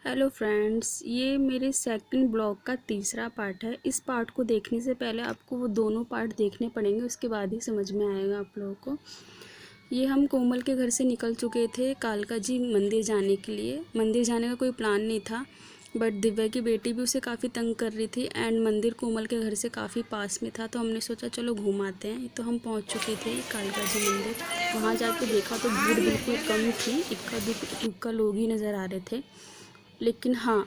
Hello friends, ये मेरे second blog का तीसरा पार्ट है। इस पार्ट को देखने से पहले आपको वो दोनों पार्ट देखने पड़ेंगे, उसके बाद ही समझ में आएगा आप लोगों को। ये हम कोमल के घर से निकल चुके थे कालका जी मंदिर जाने के लिए। मंदिर जाने का कोई प्लान नहीं था, बट दिव्या की बेटी भी उसे काफ़ी तंग कर रही थी एंड मंदिर कोमल के घर से काफ़ी पास में था, तो हमने सोचा चलो घूम आते हैं। तो हम पहुंच चुके थे कालका जी मंदिर। वहां जाके देखा तो भीड़ बिल्कुल कम थी, इक्का दुक्का लोग ही नज़र आ रहे थे। लेकिन हाँ,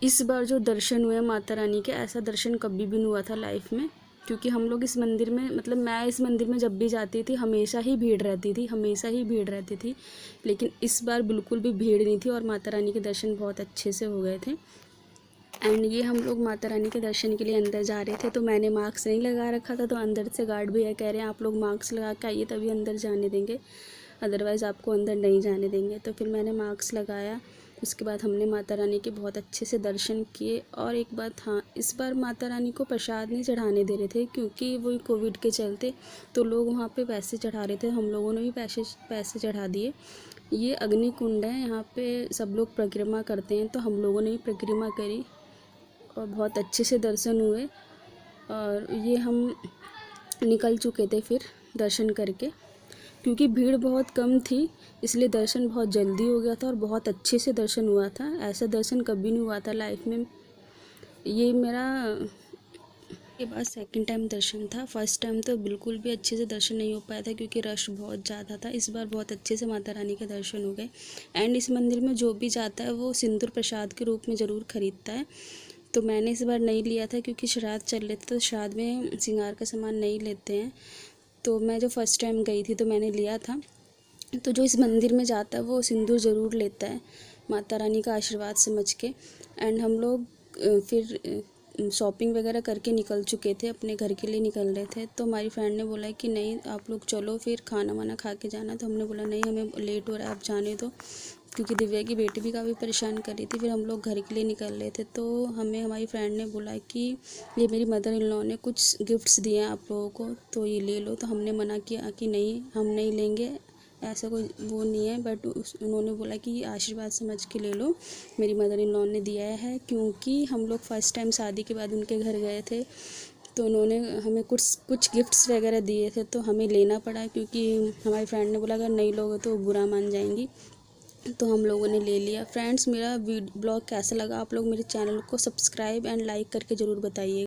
इस बार जो दर्शन हुए माता रानी के, ऐसा दर्शन कभी भी नहीं हुआ था लाइफ में। क्योंकि हम लोग इस मंदिर में, मतलब मैं इस मंदिर में जब भी जाती थी हमेशा ही भीड़ रहती थी, हमेशा ही भीड़ रहती थी। लेकिन इस बार बिल्कुल भी भीड़ नहीं थी और माता रानी के दर्शन बहुत अच्छे से हो गए थे। एंड ये हम लोग माता रानी के दर्शन के लिए अंदर जा रहे थे, तो मैंने मास्क नहीं लगा रखा था, तो अंदर से गार्ड भैया कह रहे हैं आप लोग मास्क लगा के आइए तभी अंदर जाने देंगे, अदरवाइज़ आपको अंदर नहीं जाने देंगे। तो फिर मैंने मास्क लगाया। उसके बाद हमने माता रानी के बहुत अच्छे से दर्शन किए। और एक बात, हाँ, इस बार माता रानी को प्रसाद नहीं चढ़ाने दे रहे थे क्योंकि वही कोविड के चलते, तो लोग वहाँ पे पैसे चढ़ा रहे थे। हम लोगों ने भी पैसे चढ़ा दिए। ये अग्नि कुंड है, यहाँ पे सब लोग परिक्रमा करते हैं, तो हम लोगों ने भी परिक्रमा करी और बहुत अच्छे से दर्शन हुए। और ये हम निकल चुके थे फिर दर्शन करके, क्योंकि भीड़ बहुत कम थी इसलिए दर्शन बहुत जल्दी हो गया था और बहुत अच्छे से दर्शन हुआ था। ऐसा दर्शन कभी नहीं हुआ था लाइफ में। ये मेरा के बाद सेकंड टाइम दर्शन था। फर्स्ट टाइम तो बिल्कुल भी अच्छे से दर्शन नहीं हो पाया था क्योंकि रश बहुत ज़्यादा था। इस बार बहुत अच्छे से माता रानी के दर्शन हो गए। एंड इस मंदिर में जो भी जाता है वो सिंदूर प्रसाद के रूप में ज़रूर खरीदता है। तो मैंने इस बार नहीं लिया था क्योंकि श्राद्ध चल रहे थे, तो श्राद्ध में श्रृंगार का सामान नहीं लेते हैं। तो मैं जो फर्स्ट टाइम गई थी तो मैंने लिया था। तो जो इस मंदिर में जाता है वो सिंदूर ज़रूर लेता है, माता रानी का आशीर्वाद समझ के। एंड हम लोग फिर शॉपिंग वगैरह करके निकल चुके थे, अपने घर के लिए निकल रहे थे। तो हमारी फ्रेंड ने बोला कि नहीं आप लोग चलो फिर खाना वाना खा के जाना। तो हमने बोला नहीं, हमें लेट हो रहा है, आप जाने दो, क्योंकि दिव्या की बेटी भी काफ़ी परेशान कर रही थी। फिर हम लोग घर के लिए निकल रहे थे, तो हमें हमारी फ्रेंड ने बोला कि ये मेरी मदर इन लॉ ने कुछ गिफ्ट्स दिए हैं आप लोगों को, तो ये ले लो। तो हमने मना किया कि नहीं, हम नहीं लेंगे, ऐसा कोई वो नहीं है। बट उन्होंने बोला कि आशीर्वाद समझ के ले लो, मेरी मदर इन लॉ ने दिया है। क्योंकि हम लोग फर्स्ट टाइम शादी के बाद उनके घर गए थे, तो उन्होंने हमें कुछ गिफ्ट्स वगैरह दिए थे, तो हमें लेना पड़ा क्योंकि हमारी फ्रेंड ने बोला अगर नहीं लोगे तो बुरा मान जाएंगी। तो हम लोगों ने ले लिया। फ्रेंड्स, मेरा ब्लॉग कैसा लगा आप लोग मेरे चैनल को सब्सक्राइब एंड लाइक करके ज़रूर बताइए।